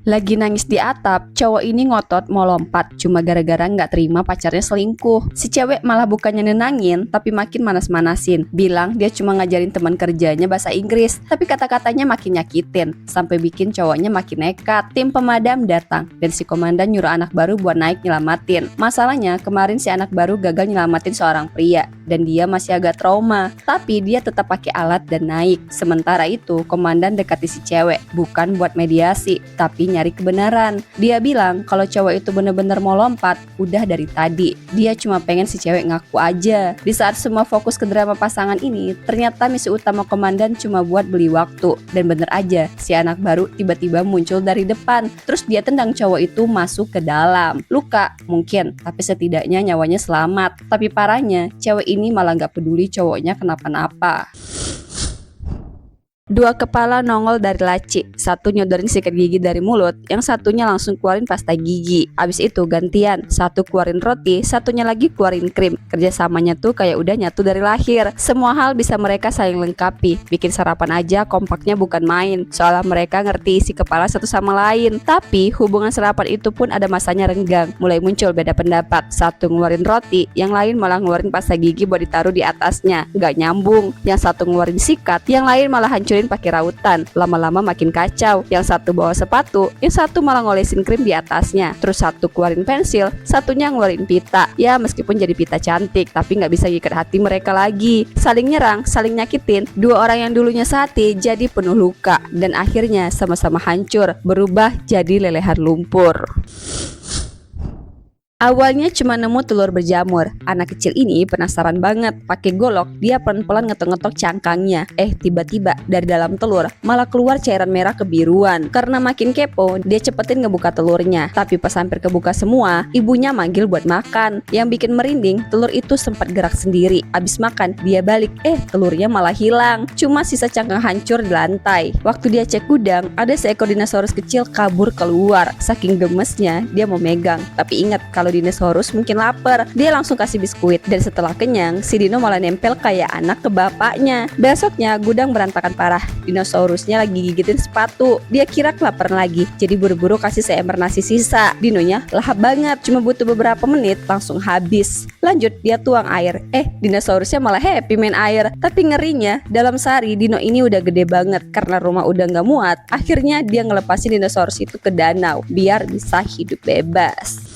Lagi nangis di atap, cowok ini ngotot mau lompat cuma gara-gara nggak terima pacarnya selingkuh. Si cewek malah bukannya nenangin, tapi makin manas-manasin. Bilang dia cuma ngajarin teman kerjanya bahasa Inggris, tapi kata-katanya makin nyakitin, sampai bikin cowoknya makin nekat. Tim pemadam datang, dan si komandan nyuruh anak baru buat naik nyelamatin. Masalahnya, kemarin si anak baru gagal nyelamatin seorang pria, dan dia masih agak trauma. Tapi dia tetap pakai alat dan naik. Sementara itu, komandan dekati si cewek, bukan buat mediasi, tapi nyari kebenaran. Dia bilang kalau cowok itu bener-bener mau lompat udah dari tadi. Dia cuma pengen si cewek ngaku aja. Di saat semua fokus ke drama pasangan ini, ternyata misi utama komandan cuma buat beli waktu. Dan bener aja, si anak baru tiba-tiba muncul dari depan. Terus dia tendang cowok itu masuk ke dalam. Luka mungkin, tapi setidaknya nyawanya selamat. Tapi parahnya, cewek ini malah gak peduli cowoknya kenapa-napa. Dua kepala nongol dari laci, satu nyodorin sikat gigi dari mulut, yang satunya langsung keluarin pasta gigi. Abis itu gantian, satu keluarin roti, satunya lagi keluarin krim. Kerjasamanya tuh kayak udah nyatu dari lahir. Semua hal bisa mereka saling lengkapi. Bikin sarapan aja kompaknya bukan main. Soalnya mereka ngerti isi kepala satu sama lain. Tapi hubungan sarapan itu pun ada masanya renggang. Mulai muncul beda pendapat. Satu ngeluarin roti, yang lain malah ngeluarin pasta gigi buat ditaruh di atasnya. Gak nyambung. Yang satu ngeluarin sikat, yang lain malah hancurin pakai rautan. Lama-lama makin kacau. Yang satu bawa sepatu, yang satu malah ngolesin krim di atasnya. Terus satu keluarin pensil, satunya ngeluarin pita. Ya meskipun jadi pita cantik, tapi nggak bisa ngikat hati mereka lagi. Saling nyerang, saling nyakitin. Dua orang yang dulunya sehati jadi penuh luka, dan akhirnya sama-sama hancur, berubah jadi lelehan lumpur. Awalnya cuma nemu telur berjamur. Anak kecil ini penasaran banget. Pakai golok, dia pelan-pelan ngetok-ngetok cangkangnya. Tiba-tiba dari dalam telur malah keluar cairan merah kebiruan. Karena makin kepo, dia cepetin ngebuka telurnya. Tapi pas hampir kebuka semua, ibunya manggil buat makan. Yang bikin merinding, telur itu sempat gerak sendiri. Abis makan, dia balik. Telurnya malah hilang. Cuma sisa cangkang hancur di lantai. Waktu dia cek gudang, ada seekor dinosaurus kecil kabur keluar. Saking gemesnya, dia mau megang. Tapi ingat, kalau dinosaurus mungkin lapar, dia langsung kasih biskuit. Dan setelah kenyang, si dino malah nempel kayak anak ke bapaknya. Besoknya gudang berantakan parah. Dinosaurusnya lagi gigitin sepatu. Dia kira kelaparan lagi, jadi buru-buru kasih seember nasi sisa. Dinonya lahap banget, cuma butuh beberapa menit langsung habis. Lanjut dia tuang air. Dinosaurusnya malah happy main air. Tapi ngerinya, dalam sehari dino ini udah gede banget. Karena rumah udah gak muat, akhirnya dia ngelepasin dinosaurus itu ke danau biar bisa hidup bebas.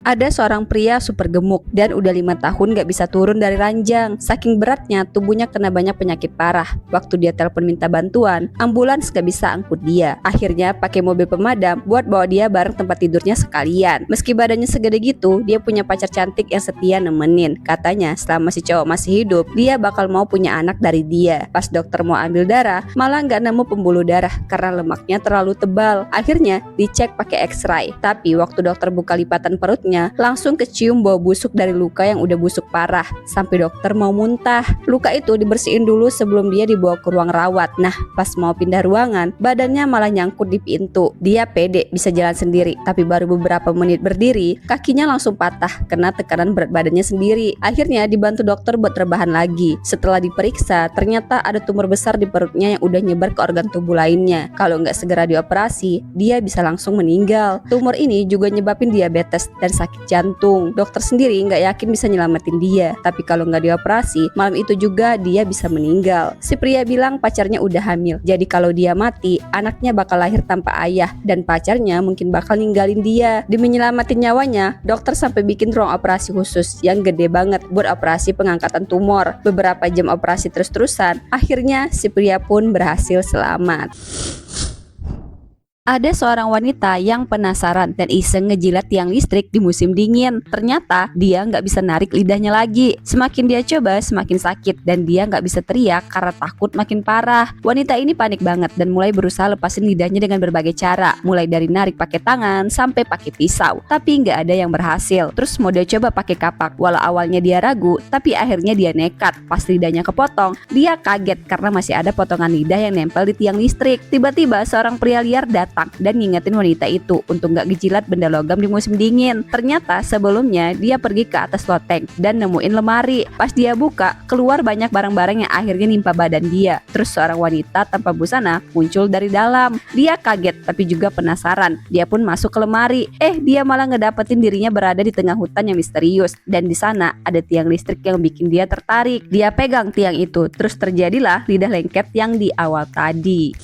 Ada seorang pria super gemuk dan udah 5 tahun gak bisa turun dari ranjang. Saking beratnya, tubuhnya kena banyak penyakit parah. Waktu dia telepon minta bantuan, ambulans gak bisa angkut dia. Akhirnya pakai mobil pemadam buat bawa dia bareng tempat tidurnya sekalian. Meski badannya segede gitu, dia punya pacar cantik yang setia nemenin. Katanya selama si cowok masih hidup, dia bakal mau punya anak dari dia. Pas dokter mau ambil darah, malah gak nemu pembuluh darah karena lemaknya terlalu tebal. Akhirnya dicek pakai X-ray. Tapi waktu dokter buka lipatan perutnya, langsung kecium bau busuk dari luka yang udah busuk parah. Sampai dokter mau muntah. Luka itu dibersihin dulu sebelum dia dibawa ke ruang rawat. Nah, pas mau pindah ruangan, badannya malah nyangkut di pintu. Dia pede bisa jalan sendiri, tapi baru beberapa menit berdiri, kakinya langsung patah kena tekanan berat badannya sendiri. Akhirnya dibantu dokter buat rebahan lagi. Setelah diperiksa, ternyata ada tumor besar di perutnya yang udah nyebar ke organ tubuh lainnya. Kalau nggak segera dioperasi, dia bisa langsung meninggal. Tumor ini juga nyebabin diabetes dan sakit jantung. Dokter sendiri nggak yakin bisa nyelamatin dia, tapi kalau nggak dioperasi, malam itu juga dia bisa meninggal. Si pria bilang pacarnya udah hamil, jadi kalau dia mati, anaknya bakal lahir tanpa ayah, dan pacarnya mungkin bakal ninggalin dia. Demi nyelamatin nyawanya, dokter sampai bikin ruang operasi khusus yang gede banget buat operasi pengangkatan tumor. Beberapa jam operasi terus-terusan, akhirnya si pria pun berhasil selamat. Ada seorang wanita yang penasaran dan iseng ngejilat tiang listrik di musim dingin. Ternyata dia nggak bisa narik lidahnya lagi. Semakin dia coba, semakin sakit dan dia nggak bisa teriak karena takut makin parah. Wanita ini panik banget dan mulai berusaha lepasin lidahnya dengan berbagai cara. Mulai dari narik pakai tangan sampai pakai pisau. Tapi nggak ada yang berhasil. Terus mau dia coba pakai kapak. Walau awalnya dia ragu, tapi akhirnya dia nekat. Pas lidahnya kepotong, dia kaget karena masih ada potongan lidah yang nempel di tiang listrik. Tiba-tiba seorang pria liar datang datang dan ngingetin wanita itu untuk gak gejilat benda logam di musim dingin. Ternyata sebelumnya dia pergi ke atas loteng dan nemuin lemari. Pas dia buka, keluar banyak barang-barang yang akhirnya nimpa badan dia. Terus seorang wanita tanpa busana muncul dari dalam. Dia kaget tapi juga penasaran. Dia pun masuk ke lemari. Dia malah ngedapetin dirinya berada di tengah hutan yang misterius. Dan di sana ada tiang listrik yang bikin dia tertarik. Dia pegang tiang itu, terus terjadilah lidah lengket yang di awal tadi.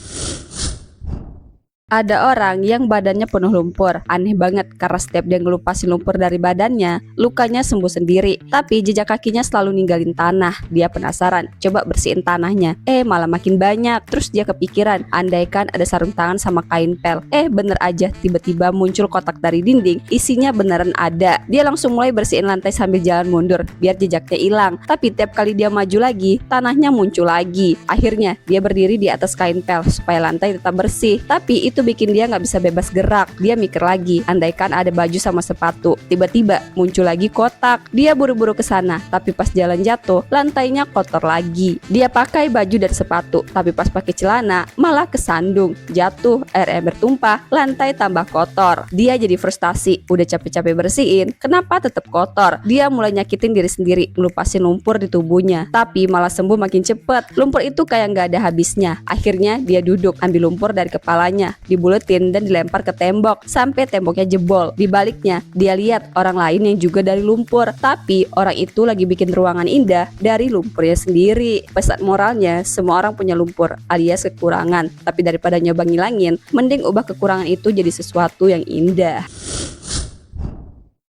Ada orang yang badannya penuh lumpur. Aneh banget karena setiap dia ngelupasin lumpur dari badannya, lukanya sembuh sendiri. Tapi jejak kakinya selalu ninggalin tanah. Dia penasaran, coba bersihin tanahnya. Malah makin banyak. Terus dia kepikiran, andaikan ada sarung tangan sama kain pel. Bener aja, tiba-tiba muncul kotak dari dinding. Isinya beneran ada. Dia langsung mulai bersihin lantai sambil jalan mundur, biar jejaknya hilang. Tapi tiap kali dia maju lagi, tanahnya muncul lagi. Akhirnya dia berdiri di atas kain pel supaya lantai tetap bersih. Tapi itu bikin dia nggak bisa bebas gerak. Dia mikir lagi, andaikan ada baju sama sepatu. Tiba-tiba muncul lagi kotak. Dia buru-buru ke sana, tapi pas jalan jatuh, lantainya kotor lagi. Dia pakai baju dan sepatu, tapi pas pakai celana malah kesandung, jatuh, air ember tumpah, lantai tambah kotor. Dia jadi frustasi, udah capek-capek bersihin, kenapa tetap kotor? Dia mulai nyakitin diri sendiri, ngelupasin lumpur di tubuhnya, tapi malah sembuh makin cepet. Lumpur itu kayak nggak ada habisnya. Akhirnya dia duduk, ambil lumpur dari kepalanya, dibuletin dan dilempar ke tembok sampai temboknya jebol. Di baliknya dia lihat orang lain yang juga dari lumpur, tapi orang itu lagi bikin ruangan indah dari lumpurnya sendiri. Pesan moralnya, semua orang punya lumpur alias kekurangan, tapi daripada nyoba ngilangin, mending ubah kekurangan itu jadi sesuatu yang indah.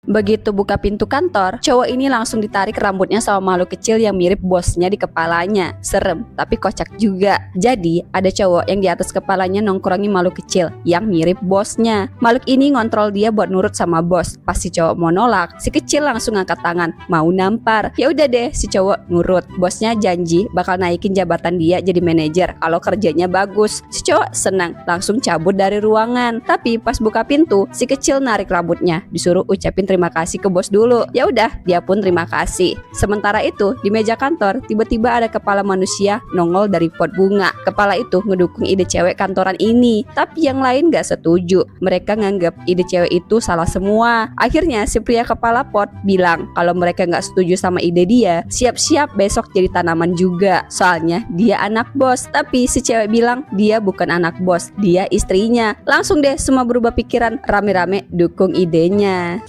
Begitu buka pintu kantor, cowok ini langsung ditarik rambutnya sama makhluk kecil yang mirip bosnya di kepalanya. Serem, tapi kocak juga. Jadi, ada cowok yang di atas kepalanya nongkrongin makhluk kecil yang mirip bosnya. Makhluk ini ngontrol dia buat nurut sama bos. Pas si cowok mau nolak, si kecil langsung angkat tangan, mau nampar. Ya udah deh, si cowok nurut. Bosnya janji bakal naikin jabatan dia jadi manajer kalau kerjanya bagus. Si cowok senang, langsung cabut dari ruangan. Tapi pas buka pintu, si kecil narik rambutnya, disuruh ucapin terima kasih ke bos dulu. Ya udah, dia pun terima kasih. Sementara itu, di meja kantor tiba-tiba ada kepala manusia nongol dari pot bunga. Kepala itu ngedukung ide cewek kantoran ini, tapi yang lain gak setuju. Mereka nganggap ide cewek itu salah semua. Akhirnya si pria kepala pot bilang kalau mereka gak setuju sama ide dia, siap-siap besok jadi tanaman juga. Soalnya dia anak bos. Tapi si cewek bilang dia bukan anak bos, dia istrinya. Langsung deh semua berubah pikiran, rame-rame dukung idenya.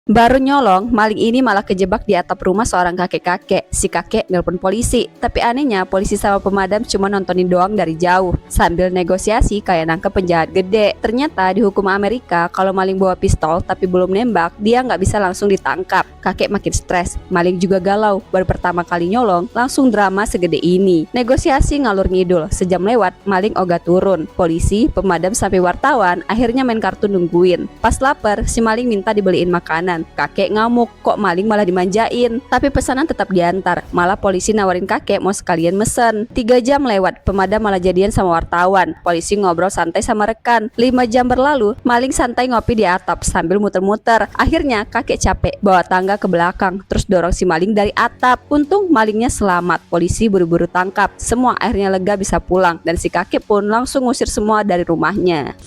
Baru nyolong, maling ini malah kejebak di atap rumah seorang kakek-kakek. Si kakek nelpon polisi, tapi anehnya polisi sama pemadam cuma nontonin doang dari jauh sambil negosiasi kayak nangkep penjahat gede. Ternyata di hukum Amerika, kalau maling bawa pistol tapi belum nembak, dia nggak bisa langsung ditangkap. Kakek makin stres, maling juga galau. Baru pertama kali nyolong, langsung drama segede ini. Negosiasi ngalur ngidul, sejam lewat, maling ogah turun. Polisi, pemadam sampai wartawan akhirnya main kartu nungguin. Pas lapar, si maling minta dibeliin makanan. Kakek ngamuk, kok maling malah dimanjain. Tapi pesanan tetap diantar. Malah polisi nawarin kakek mau sekalian mesen. 3 jam lewat, pemadam malah jadian sama wartawan. Polisi ngobrol santai sama rekan. 5 jam berlalu, maling santai ngopi di atap sambil muter-muter. Akhirnya kakek capek, bawa tangga ke belakang, terus dorong si maling dari atap. Untung malingnya selamat. Polisi buru-buru tangkap. Semua akhirnya lega bisa pulang, dan si kakek pun langsung ngusir semua dari rumahnya.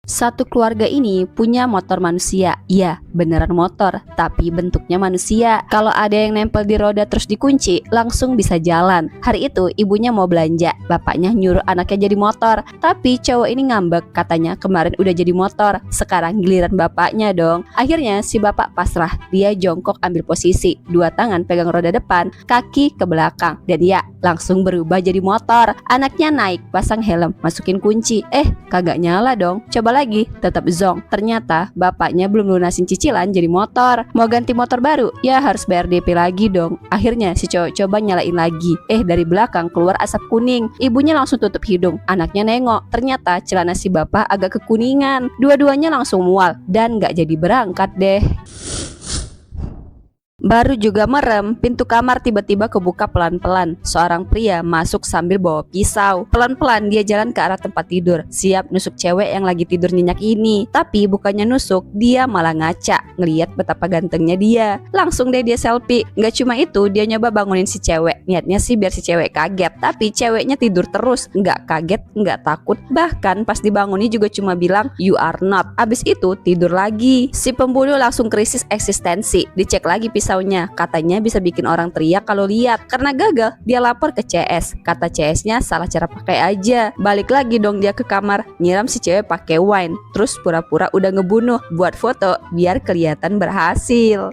Satu keluarga ini punya motor manusia. Iya, beneran motor, tapi bentuknya manusia. Kalau ada yang nempel di roda terus dikunci, langsung bisa jalan. Hari itu ibunya mau belanja, bapaknya nyuruh anaknya jadi motor. Tapi cowok ini ngambek, katanya kemarin udah jadi motor, sekarang giliran bapaknya dong. Akhirnya si bapak pasrah, dia jongkok ambil posisi, 2 tangan pegang roda depan, kaki ke belakang, dan ya langsung berubah jadi motor. Anaknya naik, pasang helm, masukin kunci. Kagak nyala dong. Coba lagi, tetap zong. Ternyata bapaknya belum lunasin cicilan jadi motor. Mau ganti motor baru, ya harus bayar DP lagi dong. Akhirnya si cowok coba nyalain lagi. Dari belakang keluar asap kuning. Ibunya langsung tutup hidung. Anaknya nengok. Ternyata celana si bapak agak kekuningan. Dua-duanya langsung mual dan gak jadi berangkat deh. Baru juga merem, pintu kamar tiba-tiba kebuka pelan-pelan. Seorang pria masuk sambil bawa pisau. Pelan-pelan dia jalan ke arah tempat tidur, siap nusuk cewek yang lagi tidur nyenyak ini. Tapi bukannya nusuk, dia malah ngaca, ngeliat betapa gantengnya dia. Langsung deh dia selfie. Gak cuma itu, dia nyoba bangunin si cewek. Niatnya sih biar si cewek kaget, tapi ceweknya tidur terus. Gak kaget, gak takut. Bahkan pas dibanguni juga cuma bilang, "You are not." Abis itu tidur lagi. Si pembunuh langsung krisis eksistensi. Dicek lagi pisaunya, katanya bisa bikin orang teriak kalau lihat. Karena gagal, dia lapor ke CS. Kata CS-nya salah cara pakai aja. Balik lagi dong dia ke kamar, nyiram si cewek pakai wine, terus pura-pura udah ngebunuh buat foto biar kelihatan berhasil.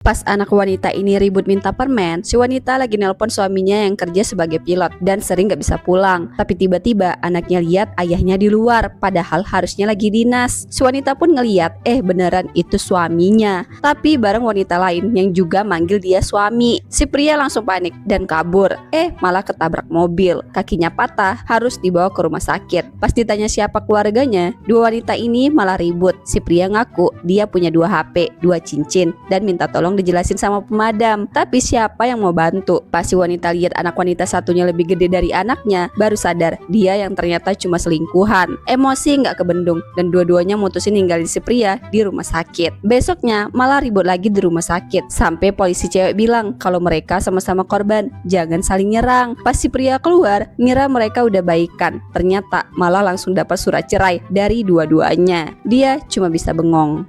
Pas anak wanita ini ribut minta permen, si wanita lagi nelpon suaminya yang kerja sebagai pilot dan sering gak bisa pulang. Tapi tiba-tiba anaknya lihat ayahnya di luar, padahal harusnya lagi dinas. Si wanita pun ngeliat, beneran itu suaminya. Tapi bareng wanita lain yang juga manggil dia suami. Si pria langsung panik dan kabur. Malah ketabrak mobil. Kakinya patah, harus dibawa ke rumah sakit. Pas ditanya siapa keluarganya, dua wanita ini malah ribut. Si pria ngaku dia punya 2 HP, 2 cincin, dan minta tolong dijelasin sama pemadam. Tapi siapa yang mau bantu? Pas si wanita lihat anak wanita satunya lebih gede dari anaknya, baru sadar dia yang ternyata cuma selingkuhan. Emosi nggak kebendung dan dua-duanya mutusin ninggalin si pria di rumah sakit. Besoknya malah ribut lagi di rumah sakit sampai polisi cewek bilang kalau mereka sama-sama korban, jangan saling nyerang. Pas si pria keluar, ngira mereka udah baikan. Ternyata malah langsung dapat surat cerai dari dua-duanya. Dia cuma bisa bengong.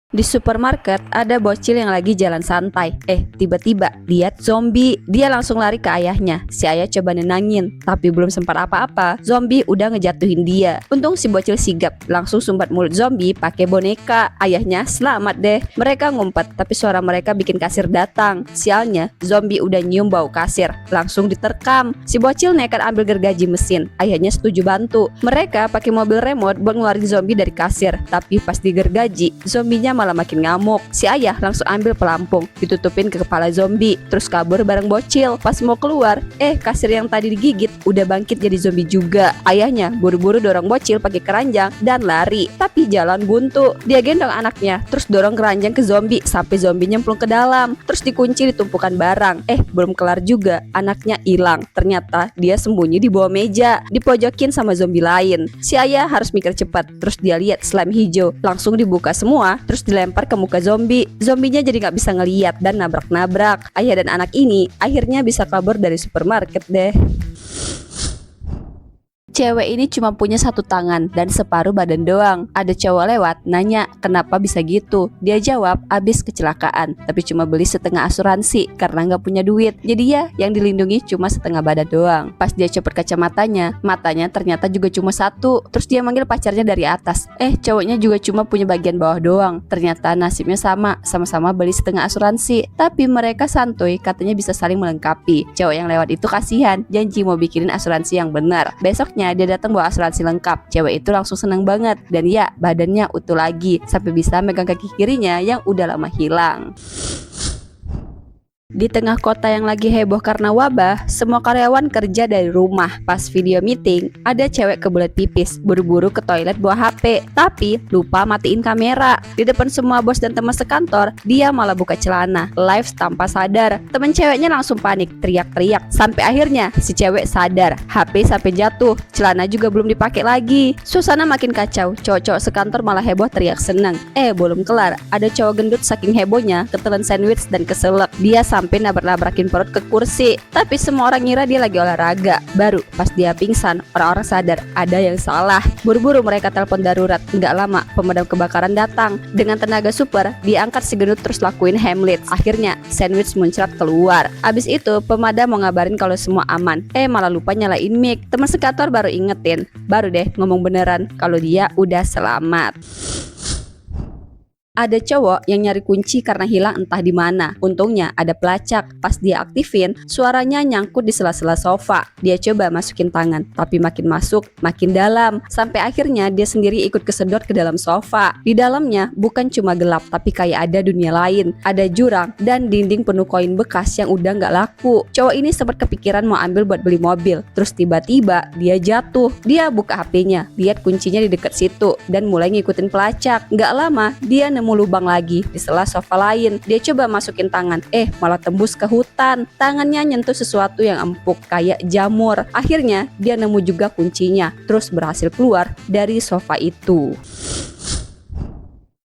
Di supermarket ada bocil yang lagi jalan santai. Tiba-tiba lihat zombie. Dia langsung lari ke ayahnya. Si ayah coba nenangin, tapi belum sempat apa-apa, zombie udah ngejatuhin dia. Untung si bocil sigap, langsung sumbat mulut zombie pakai boneka. Ayahnya selamat deh. Mereka ngumpet, tapi suara mereka bikin kasir datang. Sialnya, zombie udah nyium bau kasir, langsung diterkam. Si bocil nekat ambil gergaji mesin. Ayahnya setuju bantu. Mereka pakai mobil remote buat ngeluarin zombie dari kasir. Tapi pas digergaji, zombinya malah makin ngamuk. Si ayah langsung ambil pelampung, ditutupin ke kepala zombie, terus kabur bareng bocil. Pas mau keluar, kasir yang tadi digigit udah bangkit jadi zombie juga. Ayahnya buru-buru dorong bocil pakai keranjang dan lari, tapi jalan buntu. Dia gendong anaknya, terus dorong keranjang ke zombie sampai zombie nyemplung ke dalam, terus dikunci di tumpukan barang. Belum kelar juga, anaknya hilang. Ternyata dia sembunyi di bawah meja, dipojokin sama zombie lain. Si ayah harus mikir cepat, terus dia lihat slime hijau, langsung dibuka semua, terus dilempar ke muka zombie. Zombinya jadi gak bisa ngeliat dan nabrak-nabrak. Ayah dan anak ini akhirnya bisa kabur dari supermarket deh. Cewek ini cuma punya 1 tangan dan separuh badan doang. Ada cowok lewat nanya kenapa bisa gitu. Dia jawab abis kecelakaan, tapi cuma beli setengah asuransi karena gak punya duit. Jadi ya yang dilindungi cuma setengah badan doang. Pas dia copot kacamatanya, matanya ternyata juga cuma 1. Terus dia manggil pacarnya dari atas. Cowoknya juga cuma punya bagian bawah doang. Ternyata nasibnya sama-sama beli setengah asuransi. Tapi mereka santuy, katanya bisa saling melengkapi. Cowok yang lewat itu kasihan, janji mau bikinin asuransi yang benar. Besoknya dia datang bawa asuransi lengkap. Cewek itu langsung senang banget dan ya badannya utuh lagi sampai bisa megang kaki kirinya yang udah lama hilang. Di tengah kota yang lagi heboh karena wabah, semua karyawan kerja dari rumah. Pas video meeting, ada cewek kebelet pipis, buru-buru ke toilet bawa HP, tapi lupa matiin kamera. Di depan semua bos dan teman sekantor, dia malah buka celana, live tanpa sadar. Temen ceweknya langsung panik, teriak-teriak. Sampai akhirnya si cewek sadar, HP sampai jatuh, celana juga belum dipakai lagi. Suasana makin kacau, cowok-cowok sekantor malah heboh teriak seneng. Belum kelar, ada cowok gendut saking hebohnya ketelan sandwich dan keselak. Dia sampai nabrak-nabrakin perut ke kursi. Tapi semua orang ngira dia lagi olahraga. Baru pas dia pingsan, orang-orang sadar ada yang salah. Buru-buru mereka telepon darurat. Nggak lama pemadam kebakaran datang. Dengan tenaga super, diangkat si gendut terus lakuin Hamlet. Akhirnya sandwich muncrat keluar. Abis itu pemadam mau ngabarin kalau semua aman. Malah lupa nyalain mic. Teman sekantor baru ingetin. Baru deh ngomong beneran kalau dia udah selamat. Ada cowok yang nyari kunci karena hilang entah di mana. Untungnya ada pelacak. Pas dia aktifin, suaranya nyangkut di sela-sela sofa. Dia coba masukin tangan, tapi makin masuk, makin dalam. Sampai akhirnya dia sendiri ikut kesedot ke dalam sofa. Di dalamnya bukan cuma gelap, tapi kayak ada dunia lain. Ada jurang dan dinding penuh koin bekas yang udah gak laku. Cowok ini sempat kepikiran mau ambil buat beli mobil. Terus tiba-tiba dia jatuh. Dia buka HP-nya, lihat kuncinya di dekat situ dan mulai ngikutin pelacak. Gak lama dia nemu nemu lubang lagi di sela sofa lain. Dia coba masukin tangan, malah tembus ke hutan. Tangannya nyentuh sesuatu yang empuk kayak jamur. Akhirnya dia nemu juga kuncinya, terus berhasil keluar dari sofa itu.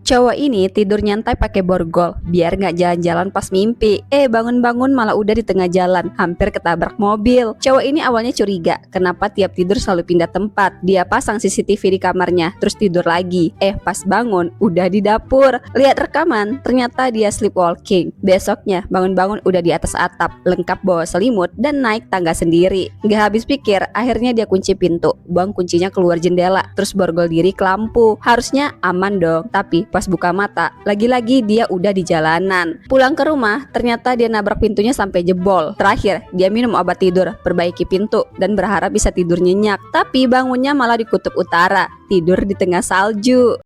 Cowok ini tidur nyantai pakai borgol biar nggak jalan-jalan pas mimpi. Bangun-bangun malah udah di tengah jalan, hampir ketabrak mobil. Cowok ini awalnya curiga, kenapa tiap tidur selalu pindah tempat. Dia pasang CCTV di kamarnya, terus tidur lagi. Pas bangun udah di dapur. Lihat rekaman, ternyata dia sleepwalking. Besoknya bangun-bangun udah di atas atap, lengkap bawa selimut dan naik tangga sendiri. Nggak habis pikir, akhirnya dia kunci pintu, buang kuncinya keluar jendela, terus borgol diri ke lampu. Harusnya aman dong, tapi pas buka mata, lagi-lagi dia udah di jalanan. Pulang ke rumah, ternyata dia nabrak pintunya sampai jebol. Terakhir, dia minum obat tidur, perbaiki pintu, dan berharap bisa tidur nyenyak. Tapi bangunnya malah di kutub utara, tidur di tengah salju.